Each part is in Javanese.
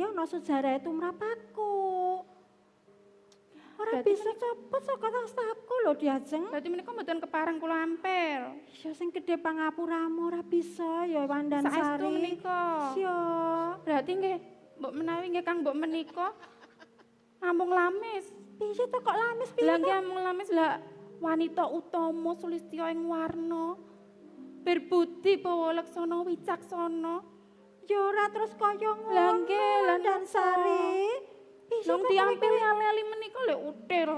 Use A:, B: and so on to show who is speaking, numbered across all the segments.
A: ana sejarah tumrap aku. Ora bisa copot saka tastaku lho Diajeng.
B: Berarti menika mboten kepareng kula ampel.
A: Ya sing gedhe pangapuramu ora bisa ya Wandansari.
B: Saestu menika.
A: Iya.
B: Berarti nggih mbok menawi nggih Kang mbok menika namung lamis.
A: Piye to kok lamis piye?
B: Lah nggih namung lamis lah wanita utama sulistya ing warna. Berbudi bawalaksana wicaksana.
A: Ya ora terus kaya ngono.
B: Lah nggih lan
A: Wandansari.
B: Nang diampil ali-ali menika lho util.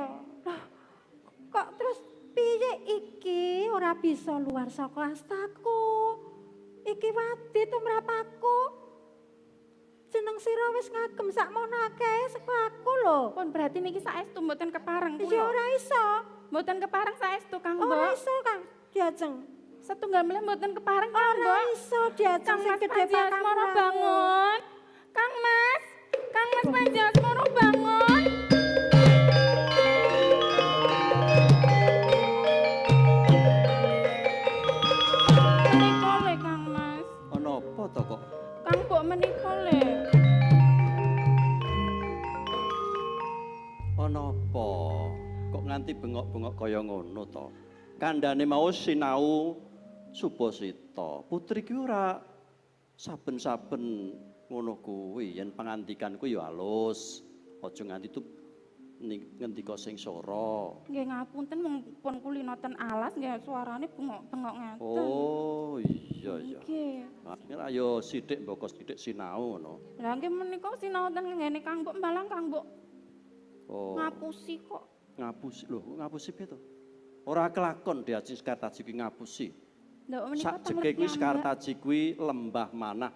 A: Kok terus piye iki ora bisa luar saka astaku? Iki wadi tumrap aku. Jeneng sira wis ngagem sakmono akeh saka aku lho.
B: Pun berarti niki saestu mboten kepareng kula.
A: Ya ora iso.
B: Mboten kepareng saestu Kang Mbok.
A: Ora iso Kang Diajeng.
B: Setunggal meneh mboten kepareng Kang Mbok.
A: Ora iso Diajeng
B: Kang
A: sing
B: Mas
A: gedhe
B: Panji Asmoro
A: pakammu.
B: bangun. Kang Mas Panji Asmoro bangun. Menika le Kang Mas.
C: Ana apa to kok?
B: Kang Mbok menika le.
C: Ana apa? Kok nganti bengok-bengok kaya ngono to? Kandhane mau sinau Subasita. Putri ki ora saben-saben ngono kuwi, yen pangandikanku ya alus. Aja nganti tuh ngendika sing sora.
B: Nggih ngapunten mung pun kulino ten alas nggih suarane bengok-bengok ngaten.
C: Oh, iya iya.
B: Nggih.
C: Akhir ayo sithik mboko sithik sinau ngono.
B: Lah nggih menika sinau ten ngene Kang Mbok mbalang Kang Mbok.
C: Oh.
B: Ngapusi kok.
C: Ngapusi lho, ngapusi piye to? Ora kelakon Diajeng Sekartaji kuwi ngapusi.
B: Lha menika
C: Sak jeke kuwi Sekartaji kuwi lembah manah.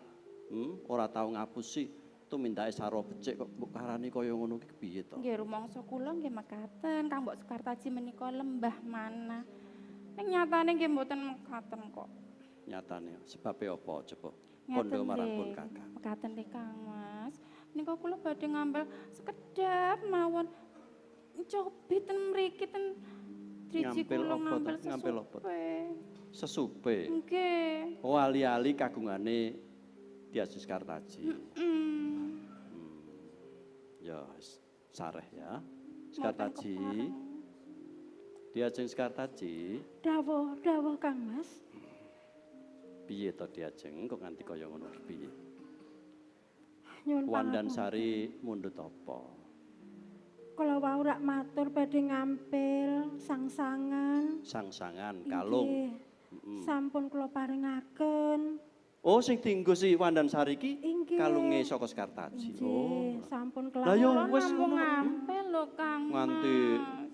C: Ora tau ngapusi. Tumindake saro becik kok mbok karani kaya ngono ki piye to?
B: Nggih rumangsa kula nggih mekaten Kang Mbok Sekartaji menika lembah manah. Ning nyatane nggih mboten mekaten kok.
C: Nyatane sebabe apa coba?
B: Ngeten
C: Kondo marang pun
B: nggih.
C: Kakang.
B: Mekaten nggih Kang Mas. Menika kula badhe ngambil sekedap mawon cobi ten mriki ten driji
C: Ngampil
B: kula
C: apa to?
B: ngambil
C: Ngampil apa?
B: sesupe.
C: Sesupe.
B: Nggih.
C: Oh ali-ali kagungane Diajeng Sekartaji. Ya sareh ya. Sekartaji. Diajeng Sekartaji.
A: Dawuh Kang Mas.
C: Piye to Diajeng kok nganti kaya ngono ki piye?
A: Nyuwun
C: Wandansari mundhut apa?
A: Kula wau rak matur badhe ngampil sangsangan.
C: Sangsangan kalung.
A: Inggih. Sampun kula paringaken.
C: Oh sing dienggo si Wandansari ki
A: Inggih.
C: kalunge saka Sekartaji. Oh.
A: Inggih, sampun
C: Lah ya
A: kelawan.
C: wis
B: Namung
C: ngono.
B: ngampil lho Kang.
C: Nganti
B: Mas.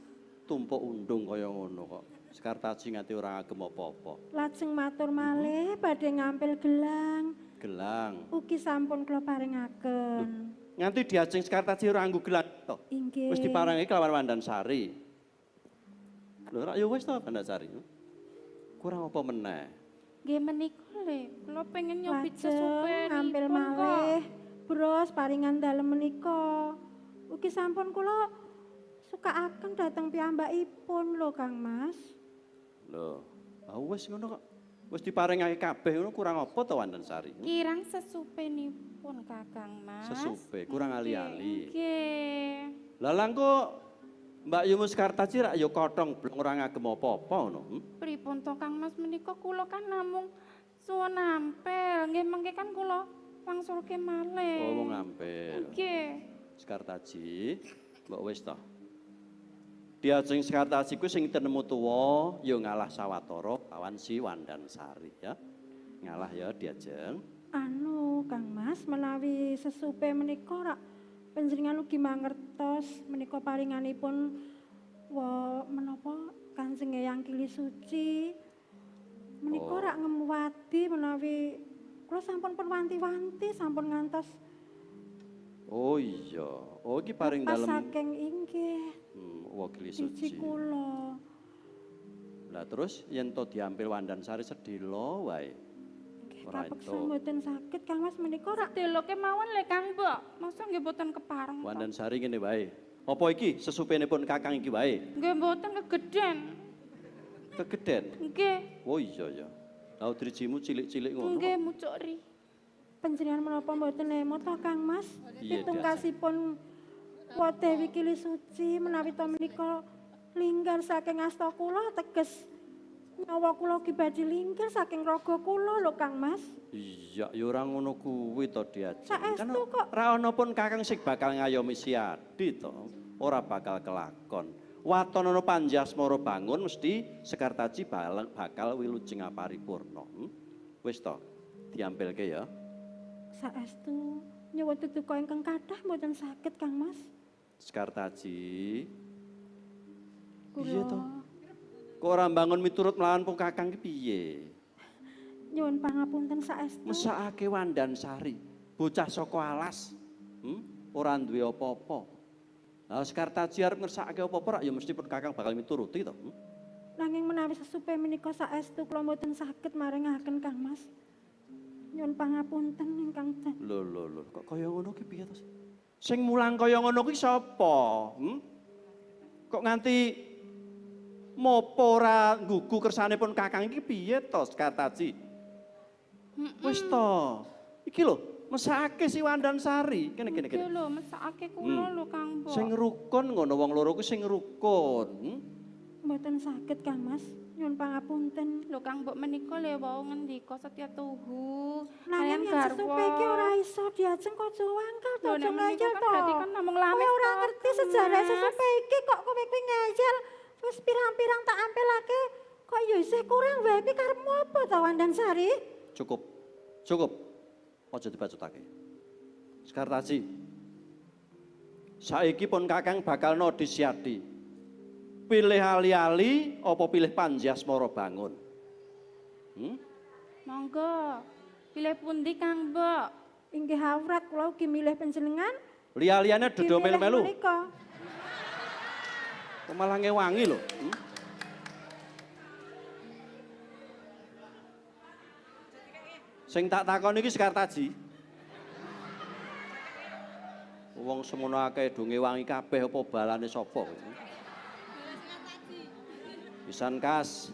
C: tumpuk undung kaya ngono kok. Sekartaji nganti ora ngagem apa-apa.
A: Lajeng matur malih badhe ngampil gelang.
C: Gelang.
A: Ugi sampun kula paringaken.
C: Nganti Diajeng Sekartaji ora nganggo gelang to.
A: Inggih.
C: Wis diparangi kelawan Wandansari. Lho ora ya wis to Wandansari. Kurang apa meneh?
B: Nggih menika le, kula pengen nyobit
A: Lajeng
B: sesupe
A: ngampil malih bros paringan dalem menika. Ugi sampun kula sukaaken dhateng piyambakipun lho Kang Mas.
C: Lho, wis ngono kok. Wis diparingake kabeh ngono kurang apa to Wandansari?
B: Kirang sesupenipun Kakang Mas.
C: Sesupe, kurang ali-ali.
B: Nggih.
C: Lah langko Mbak Yumus Sekartaji rak ya kothong blong ora ngagem apa-apa ngono.
B: Pripun to Kang Mas menika kula kan namung suwun nampil. Nggih mengke kan kula wangsulke malih.
C: Oh, wong ngampil.
B: Nggih.
C: Sekartaji, mbok wis to. Diajeng Sekartaji kuwi sing tenemu tuwa ya ngalah sawetara lawan si Wandansari ya. Ngalah ya Diajeng.
A: Anu Kang Mas menawi sesupe menika rak panjenengan ugi mangertos menika paringanipun menapa Kanjeng Eyang Kili Suci. Menika rak ngemuwadi menawi kula sampun pun wanti-wanti sampun ngantos.
C: Oh iya. Oh iki paring
A: pas
C: dalem
A: saking inggih.
C: Wa Kili
A: Siji
C: Suci.
A: kula.
C: Lah terus yen to diambil Wandansari sedhela wae. Ora
A: Kapeksa
C: entuk.
A: mboten saged Kang Mas menika rak
B: Deloke mawon le Kang Mbok. Masa nggih boten kepareng. to?
C: Wandansari ngene wae. Apa iki sesupenipun Kakang iki wae?
B: Nggih boten kegeden.
C: Kegeden.
B: Nggih.
C: Oh iya ya. Lah drijimu cilik-cilik ngono.
B: Nggih mucuk ri.
A: panjenengan menapa mboten nemo to Kang Mas?
C: Piye,
A: Pitungkasipun Wa Dewi Kili Suci menawi to menika linggar saking asta kula teges nyawa kula ugi badhe linggar saking raga kula lho Kang Mas.
C: Iya, ya ora ngono kuwi to Diajeng.
A: Saestu kok.
C: Ra ono pun Kakang sing bakal ngayomi si Adi to. Ora bakal kelakon. Waton ana Panjasmara bangun mesti Sekartaji bakal wilujeng aparipurna. Wis to, diampilke ya.
A: Saestu nyuwun duduka ingkang kathah mboten saged Kang Mas.
C: Sekartaji.
A: Kula
C: Piye to? Kok ora bangun miturut melawan pun Kakang ki piye?
A: nyuwun pangapunten saestu.
C: Mesakake Wandansari, bocah saka alas. Ora duwe apa-apa. Lah Sekartaji arep ngersakake apa-apa rak ya mesti pun Kakang bakal mituruti to.
A: Nanging menawi sesupe menika saestu kula mboten saged maringaken Kang Mas. Nyuwun pangapunten ingkang
C: Lho, kok kaya ngono ki piye to? Sing mulang kaya ngono ki sapa? Kok nganti mopo ora nggugu kersanipun Kakang iki piye to Sekartaji? Wis to. Iki lho, mesake si Wandansari. Kene.
B: Iki lho, mesake kula lho Kang Mbok.
C: Sing rukun ngono wong loro ku sing rukun.
A: mboten saged Kang Mas. Nyuwun pangapunten.
B: Lho Kang Mbok menika le wau ngendika Setya Tuhu.
A: Nanging yen sesupe iki ora iso diajeng kok wangkel to
B: Lho nek menika kan berarti kan namung
A: Kowe
B: lames.
A: ora ngerti sejarah sesupe iki kok kowe kuwi ngeyel. Wis pirang-pirang tak ampelake kok ya isih kurang wae iki karepmu apa to Wandansari?
C: Cukup. Aja dibacutake. Sekartaji. Saiki pun Kakang bakal nodi Siadi. Pilih ali-ali apa pilih Panjasmara bangun?
B: Monggo. Pilih pundi Kang Mbok?
A: Inggih awrat kula ugi milih panjenengan.
C: Liya-liyane dodo melu-melu.
A: Menika.
C: Kok malah ngewangi lho. Sing tak takon iki Sekartaji. Wong semono akeh do ngewangi kabeh apa balane sapa? Pisan kas.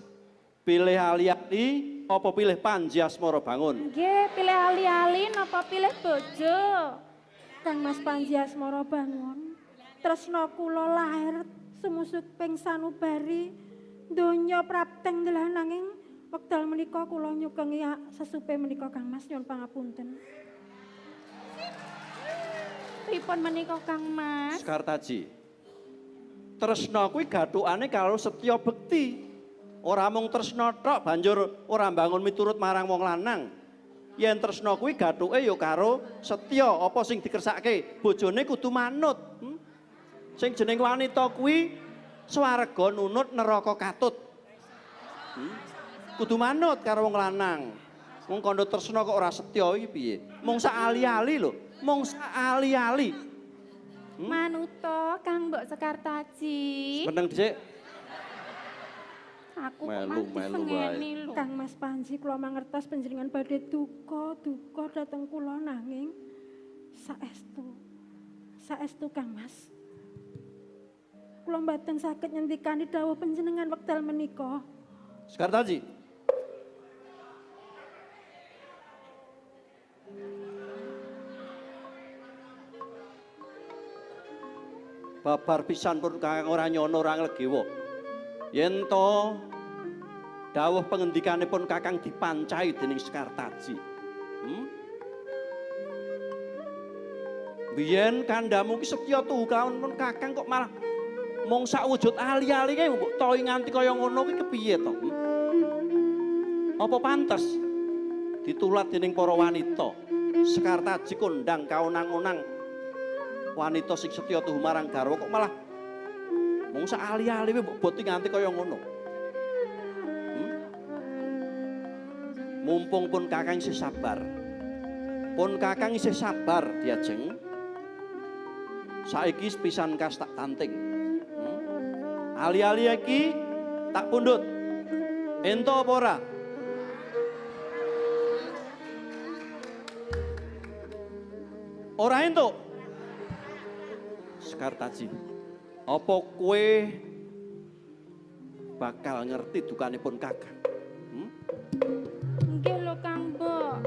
C: Pilih ali-ali apa pilih Panjasmara bangun?
B: Nggih, pilih ali-ali napa pilih bojo?
A: Kang Mas Panjasmara bangun. Tresna kula lair sumusuk ping sanubari donya prapteng delah nanging wekdal menika kula nyukengi sesupe menika Kang Mas nyuwun pangapunten.
B: Pripun menika Kang Mas?
C: Sekartaji. Tresna kuwi gathukane karo setya bekti. Ora mung tresna tok banjur ora bangun miturut marang wong lanang. Yen tresna kuwi gathuke ya karo setya apa sing dikersake, bojone kudu manut. Sing jeneng wanita kuwi swarga nunut neraka katut. Kudu manut karo wong lanang. Wong kandha tresna kok ora setya iki piye? Mung sak ali-ali lho, mung sak ali-ali.
B: Manuto Kang Mbok Sekartaji.
C: Meneng dhisik.
B: Aku
C: Melu
B: sengeni lho.
A: Kang Mas Panji kula mangertos panjenengan badhe duka dhateng kula nanging saestu Kang Mas. Kula mboten saged nyendikani dawuh panjenengan wekdal menika.
C: Sekartaji. Babar pisan pun Kakang ora nyono ora nglegewa. Yen to dawuh pengendikanipun Kakang dipancai dening Sekartaji. Biyen kandhamu ki setya tuhu kelawan pun Kakang kok malah mung sak wujud ali-ali kae mbok tohi nganti kaya ngono ki kepiye to? Apa pantes ditulat dening para wanita? Sekartaji kondang kaunang-unang wanita sing setya tuhu marang garwa kok malah mung sak ali-ali mbok boti nganti kaya ngono. Mumpung pun Kakang isih sabar. Pun Kakang isih sabar Diajeng. Saiki pisan kas tak tanting. Ali-ali iki tak pundhut. Ento apa ora? Ora ento. Sekartaji. Apa kowe bakal ngerti dukanipun Kakang?
B: Nggih lho Kang Mbok.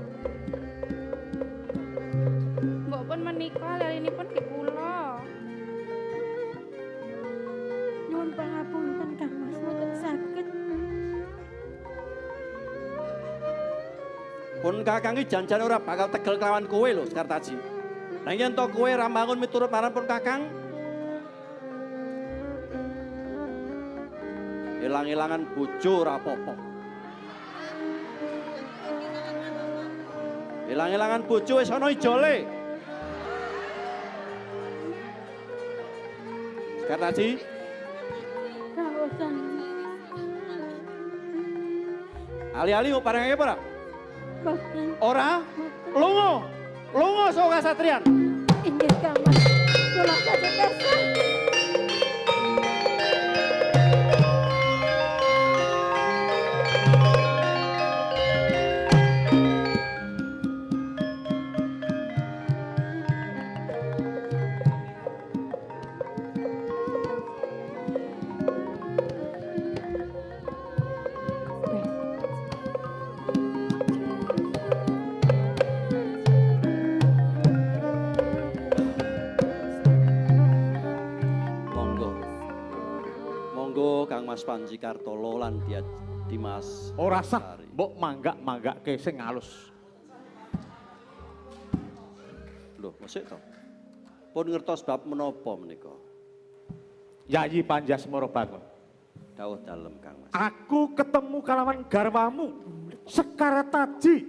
C: Pun Kakang iki janjane ora bakal tegel kelawan kowe lho Sekartaji. Lah yen to kowe ra mangun miturut marang pun Kakang, ilang-ilangan bojo ora apa-apa. Ilang-ilangan bojo wis ana ijole. Sekartaji,
A: Rawosan.
C: ali-ali mau pareng apa ora?
A: Boten.
C: Ora? Lunga. Lunga saka kasatriyan.
A: Inggih Kang Mas. Kula badhe kesah.
C: Monggo Kang Mas Panji Kartolo lan dia Dimas.
D: Ora sah mbok manggak-manggakke sing halus.
C: Lho, mosik to. Pun ngertos bab menapa menika?
D: Yayi Panjasmara Bangun.
C: Dawuh dalem Kang Mas.
D: Aku ketemu kalawan garwamu Sekartaji,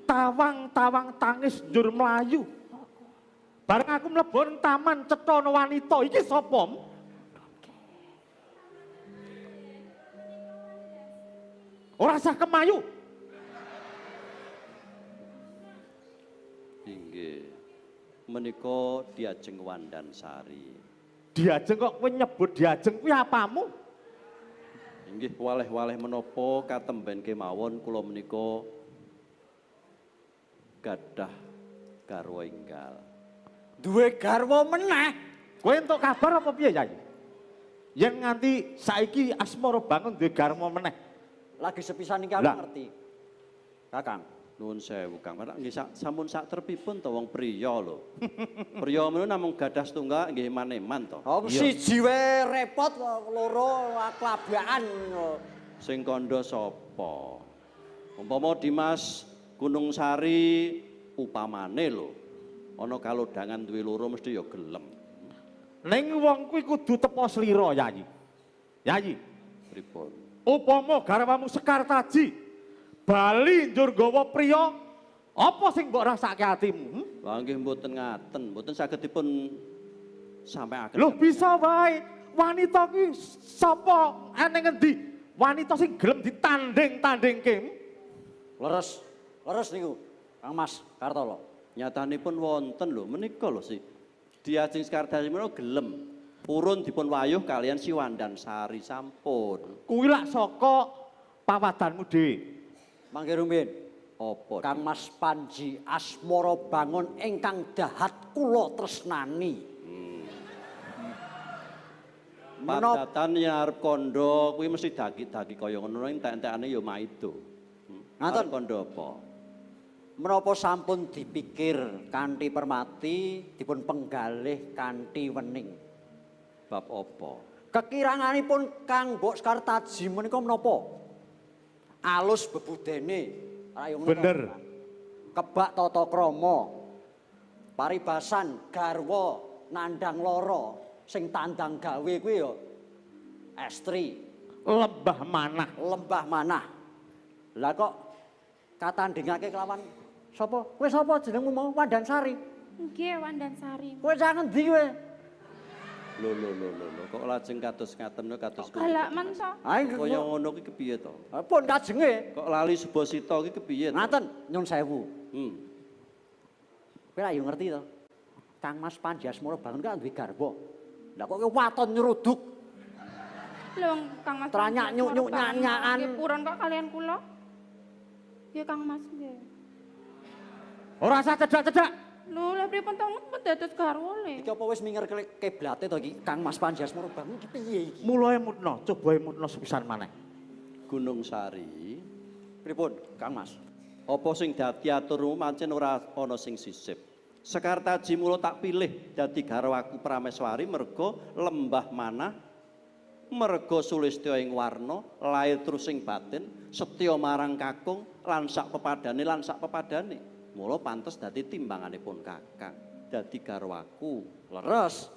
D: tawang-tawang tangis njur mlayu. Bareng aku mlebu ning taman cetha ana wanita, iki sapa? Ora sah kemayu.
C: Inggih. Menika Diajeng Wandansari.
D: Diajeng kok kowe nyebut Diajeng kuwi apamu?
C: Inggih waleh-waleh menapa katemben kemawon kula menika gadah garwa enggal.
D: Duwe garwa meneh. Kowe entuk kabar apa piye, Yai? Yen nganti saiki Asmara Bangun duwe garwa meneh.
E: Lagi sepisan iki aku
D: Lah.
E: ngerti. Kakang,
C: Nuwun sewu Kang. Ora nggih sampun sak trepipun to wong priya lho. Priya menika namung gadah setunggal nggih maneman to.
E: oh siji wae repot loro kelabaan.
C: Sing kandha sapa? Umpama Dimas Gunung Sari upamane lho. Ana kalodhangan duwe loro mesti ya gelem.
D: Ning wong kuwi kudu tepa slira, Yayi. Yayi,
C: Pripun?
D: upama garwamu Sekartaji bali njur gawa priya, apa sing mbok rasake atimu?
C: Lah nggih mboten ngaten, mboten saged dipun sampeaken.
D: Loh bisa wae. Wanita ki sapa? Eneng endi? Wanita sing gelem ditanding-tandingke.
E: Leres, leres niku. Kang Mas Kartolo.
C: Nyatanipun wonten lho menika lho si Diajeng Sekartaji menika gelem purun dipun wayuh kalian si Wandansari sampun.
D: Kuwi lak saka pawadanmu dhewe.
E: Mangke rumiyin.
C: Apa?
E: Kang Mas Panji Asmara Bangun ingkang dahat kula tresnani. Menapa
C: Padatan yen arep kandha kuwi mesti dagi-dagi kaya ngono entek-entekane ya maido.
E: Ngaten.
C: Arep kandha apa?
E: menapa sampun dipikir kanthi permati dipun penggalih kanthi wening.
C: Bab apa?
E: Kekiranganipun Kang Mbok Sekartaji menika menapa? Alus bebudene, rayung
D: Bener.
E: kebak tata krama, paribasan garwa nandang loro sing tandang gawe kuwi ya estri,
D: Lembah manah.
E: lembah manah. Lah kok katandingake kelawan sapa? Kowe sapa jenengmu mau? Wandansari.
B: Nggih, Wandansari.
E: Kowe sak endi kowe?
C: Lho kok lajeng kados ngaten kados
B: Galak men to.
E: Ha
C: kaya ngono ki kepiye to?
E: pun kajenge.
C: Kok lali Subasita ki kepiye to?
E: Ngaten, nyun sewu. Kowe ra yo ngerti to. Kang Mas Panji Asmara Bangun kan duwe garwa. Lah kok kowe waton nyeruduk.
B: Lho Kang Mas.
E: Tranyak nyuk-nyuk nyanyakan.
B: Nggih purun kok kalian kula. Nggih Kang Mas nggih.
D: Ora usah cedak-cedak.
B: Lho lha pripun to dados garwa le.
E: Iki apa wis minger kiblate to iki Kang Mas Panji Asmara Bangun iki piye iki?
D: Mulae mutno, coba mutno sepisan maneh.
C: Gunung Sari.
E: Pripun Kang Mas?
C: Apa sing dadi aturmu pancen ora ana sing sisip. Sekartaji mula tak pilih dadi garwaku Prameswari merga lembah manah Merga Sulistya ing warna, lair terus ing batin, setya marang kakung lan sak pepadane. Mula pantes dadi timbanganipun kakang. Dadi garwaku.
E: Leres.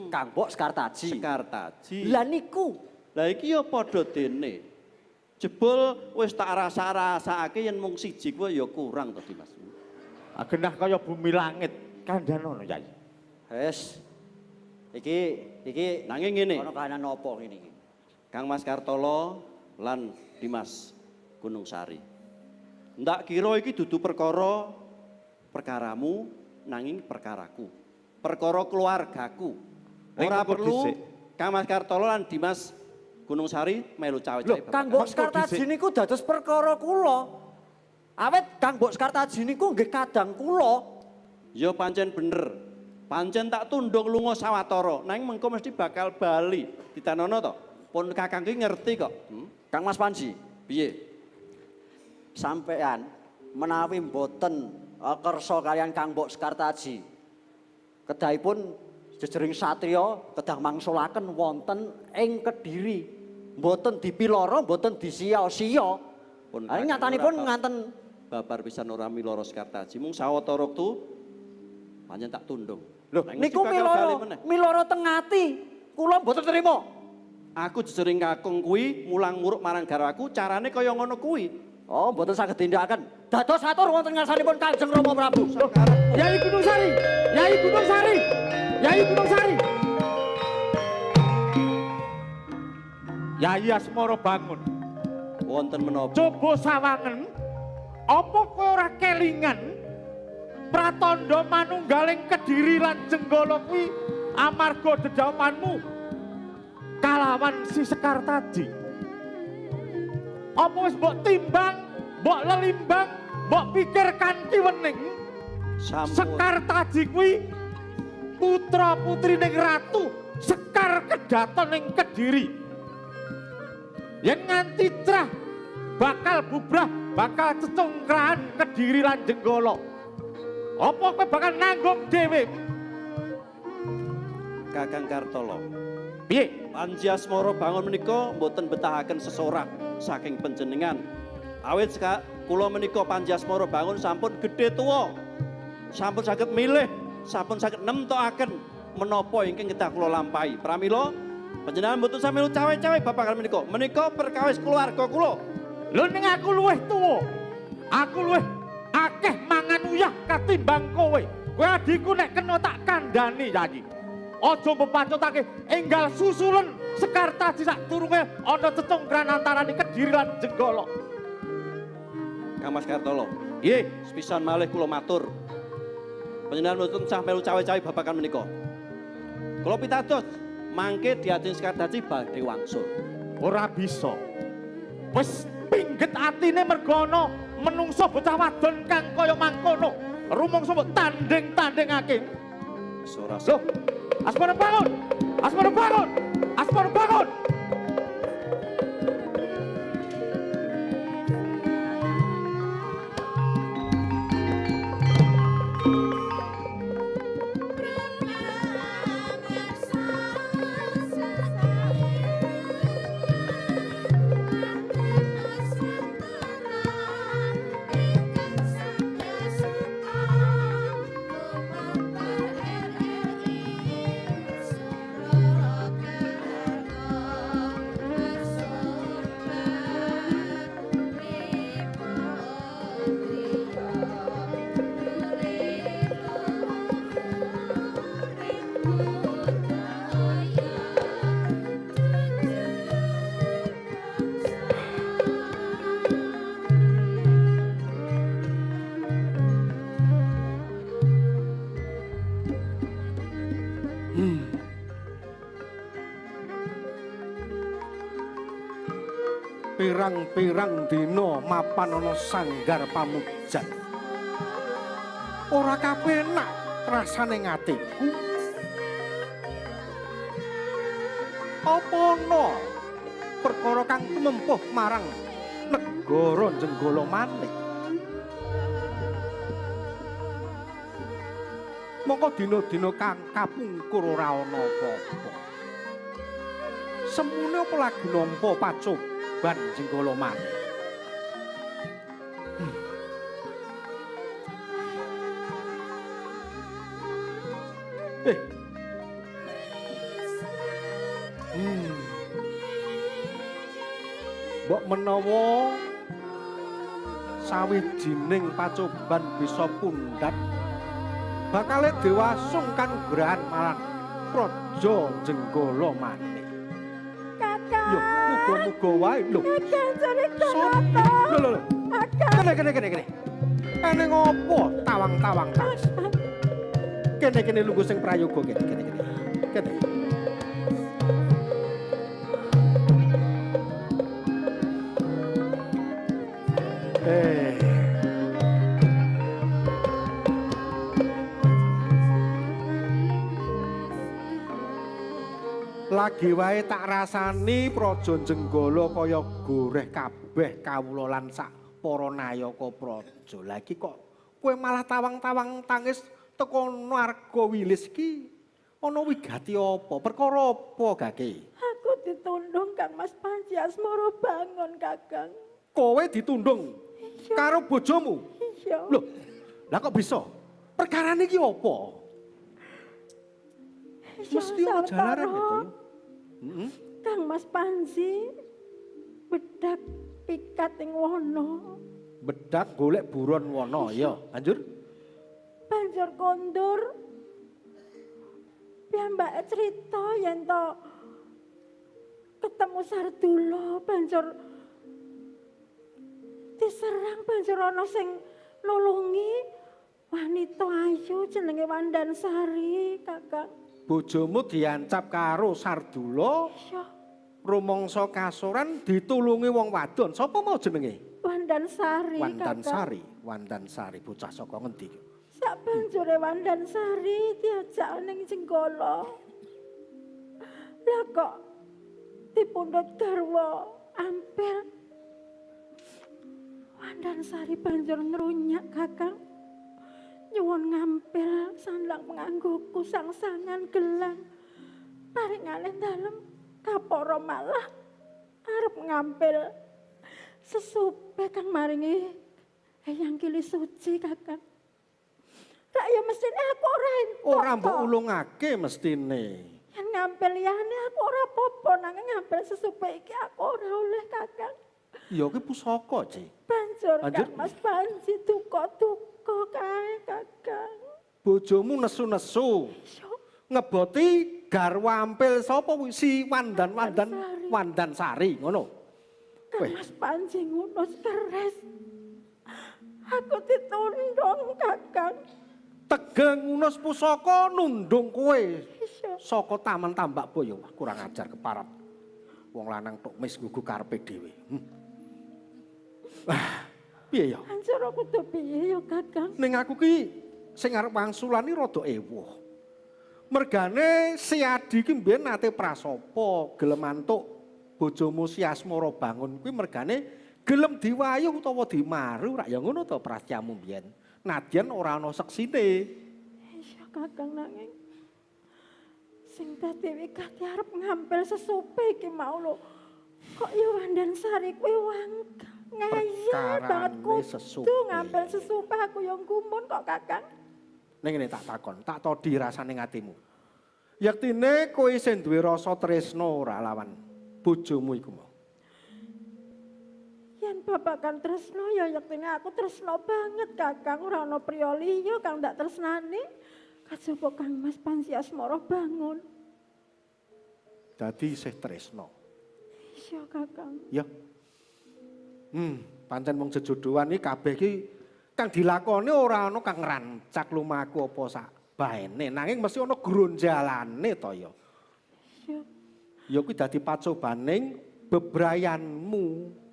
E: Kang Mbok Sekartaji.
C: Sekartaji.
E: Lah niku.
C: Lah iki ya padha dene. Jebul wis tak rasa-rasake yen mung siji kuwi ya kurang to Dimas.
D: Agenah kaya bumi langit kandhanono Yai.
E: Wes. Iki
C: Nanging ngene.
E: ana kahanan apa ngene iki?
C: Kang Mas Kartolo lan Dimas Gunung Sari. Ndak kira iki dudu perkaramu nanging perkaraku. Perkara keluargaku. Ora
D: Engko
C: perlu
D: dhisik.
C: Kang Mas Kartolo lan Dimas Gunung Sari melu cawe-cawe.
E: Lho, Kang Mbok Sekartaji niku dados perkara kula. Awet Kang Mbok Sekartaji niku nggih kadang kula.
C: Ya pancen bener. Pancen tak tundung lunga sawetara, nanging mengko mesti bakal bali. Ditanono to. Pun kakang ki ngerti kok.
E: Kang Mas Panji,
C: Piye?
E: sampean menawi mboten kersa kalian Kang Mbok Sekartaji. Kedahipun jejering satriya kedah mangsulaken wonten ing Kediri. Mboten dipiloro, mboten disia-sia.
C: Pun
E: Ini nyatanipun
C: ora
E: nganten
C: babar pisan ora miloro Sekartaji. Mung sawetara wektu pancen tak tundung.
E: Lho,
C: Nanging
E: niku
C: mesti bakal bali
E: miloro,
C: meneh.
E: miloro teng ati. Kula mboten trima.
C: Aku jejering kakung kuwi mulang muruk marang garwaku, carane kaya ngono kuwi.
E: Oh, mboten saged tindakaken. Dados atur wonten ngarsanipun Kanjeng Rama Prabu.
D: Yai Gunung Sari. Yai Gunung Sari. Yai Gunung Sari. Yai Asmara bangun.
C: Wonten menapa?
D: Coba sawangen. Apa kowe ora kelingan pratandha manunggaling Kediri lan Jenggala kuwi amarga dedawanmu kalawan si Sekartaji. Apa wis mbok timbang, mbok lelimbang, mbok pikir kanthi wening
C: Sampun.
D: Sekartaji kuwi putra putrining ratu Sekar Kedaton ing Kediri. Yen nganti trah bakal bubrah, bakal cecungkrahan Kediri lan Jenggala. Apa kowe bakal nanggung dhewe?
C: Kakang Kartolo.
D: Piye?
C: Panji Asmara bangun menika mboten betahaken sesorah saking panjenengan. Awit kula menika Panji Asmara bangun sampun gedhe tuwa. Sampun saged milih, sampun saged nemtokaken menapa ingkang kedah kula lampahi. Pramila panjenengan mboten sami cawe-cawe babagan menika. Menika perkawis keluarga kula.
D: Lho ning aku luwih tuwa. Aku luwih akeh mangan uyah katimbang kowe. Kowe adikku nek kena tak kandhani Yai. Aja mepacutake enggal susulen Sekartaji sak turunge ana cecungkran antaraning Kediri lan Jenggala.
C: Kang Mas Kartolo.
D: Nggih,
C: Sepisan malih kula matur. Panjenengan mboten sah melu cawe-cawe babagan menika. Kula pitados mangke diajeng Sekartaji badhe wangsul.
D: ora bisa. Wis pingget atine mergo ana menungso bocah wadon kang kaya mangkono. Rumangsa mbok tanding-tandingake.
C: Wis ora
D: Loh, Asmara bangun! Asmara bangun! Asmara bangun! Pirang-pirang dina mapan ana sanggar pamujan. Ora kapenak rasane ngatiku. Apa ana perkara kang tumempuh marang negara Jenggala maneh? Mongko dina-dina kang kapungkur ora ana apa-apa. Semune apa lagi nampa pacoban Jenggala maneh? Mbok menawa sawijining pacoban bisa pundhat bakal dewasung kanugrahan marang Praja Jenggala maneh.
A: Kakang.
D: Yo, muga-muga wae lho.
A: Kakang cerita
D: Sopo?
A: apa?
D: Lho. Kene. Ene ngopo tawang-tawang tas? Kene lungguh sing prayoga kene. Kene. Lagi wae tak rasani Praja Jenggala kaya goreh kabeh kawula lan sak para nayaka praja. Lah iki kok kowe malah tawang-tawang tangis teko narga wilis ki ana wigati apa? Perkara apa gake?
A: Aku ditundung Kang Mas Panji Asmara bangun Kakang.
D: Kowe ditundung karo bojomu?
A: Iya.
D: Loh, lah kok bisa? Perkarane iki apa? Mesti ana jalaran gitu.
A: Kang Mas Panji bedak pikat ing wana.
D: Bedak golek buron wana ya. Lanjut.
A: Banjur kondur. Piyambake cerita yen to ketemu Sardula banjur diserang banjur ana sing nulungi wanita ayu jenenge Wandansari, Kakang.
D: Bojomu diancap karo Sardula,
A: Iya,
D: rumangsa kasuran ditulungi wong wadon. Sapa mau jenenge?
A: Wandansari, Kakang.
D: Wandansari bocah saka ngendi?
A: Sak banjure Wandansari diajak ning Jenggala. Lah kok dipundhut garwa ampel. Wandansari banjur nrunyak, Kakang. Nyuwun ngampil sandang penganggoku sangsangan gelang. Paringane dalem kapara malah arep ngampil sesupe kang maringi Eyang Kili Suci, Kakang. Rak ya mestine aku ora entuk.
D: Ora mbok
A: to.
D: ulungake mestine.
A: Yen ngampil liyane aku ora apa-apa nanging ngampil sesupe iki aku ora oleh, Kakang.
D: Ya ki pusaka, Ci.
A: Banjur
D: Lanjut.
A: Kang Mas Panji duka-duka kae, Kakang.
D: Bojomu nesu-nesu.
A: Iya.
D: Ngeboti garwa ampil sapa kuwi? Si Wandansari ngono.
A: Kang
D: Weh.
A: Mas Panji ngunus keres. Aku ditundung, Kakang.
D: Tegeng ngunus pusaka nundung kowe
A: Iya.
D: saka Taman Tambak Boyo. Wah, kurang ajar keparap. Wong lanang tok mis gugu karepe dhewe. Piye ya?
A: Banjur aku kudu piye ya, Kakang?
D: Ning aku ki sing arep wangsulani rada ewoh. Mergane si Adi ki mbiyen nate prasapa gelem antuk bojomu si Asmara bangun kuwi mergane gelem diwayuh utawa dimaru rak ya ngono to prasyamu mbiyen. Nadyan ora ana seksine.
A: Iya, Kakang, nanging sing dadi wigati arep ngampil sesupe iki mau lho. Kok ya Wandansari kuwi wangkal. Ngayal banget
D: Perkarane sesupe.
A: kudu ngampil sesupe aku yang gumun kok, Kakang.
D: Ning ngene tak takon, tak todi rasane ngatimu. Yektine kowe isih duwe rasa tresna ora lawan bojomu iku mau.
A: Yen babagan tresno ya yektine aku tresno banget, Kakang. Ora ana priya liya kang ndak tresnani. Kajaba Kang Mas Panji Asmara bangun.
D: Dadi isih tresna.
A: Iya, Kakang.
D: Ya. Pancen wong jejodohan iki kabeh iki kang dilakoni ora ana kang rancak lumaku apa sak baene, nanging mesti ana gronjalane to ya.
A: Iya.
D: Ya kuwi dadi pacobaning bebrayanmu.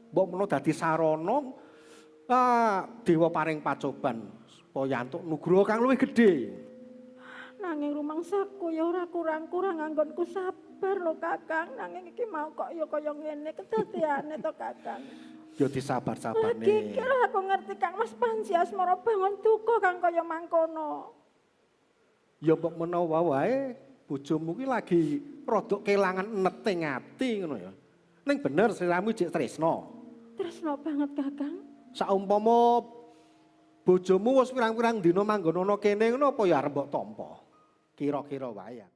D: Mbok menawa dadi sarana dewa paring pacoban supaya antuk nugroho kang luwih gedhe.
A: Nanging rumangsaku ya ora kurang-kurang anggonku sabar lho, Kakang. Nanging iki mau kok ya kaya ngene kedadeane to, Kakang.
D: Ya disabar-sabane.
A: Lagi iki lho aku ngerti Kang Mas Panji Asmara bangun duka kang kaya mangkono.
D: Ya mbok menawa wae bojomu ki lagi rodok kelangan neting ati ngono ya. Ning bener sliramu jek tresno.
A: Tresno banget Kakang.
D: Saumpama bojomu wis pirang-pirang dina manggon ana kene ngono apa ya arep mbok tampa? Kira-kira wae.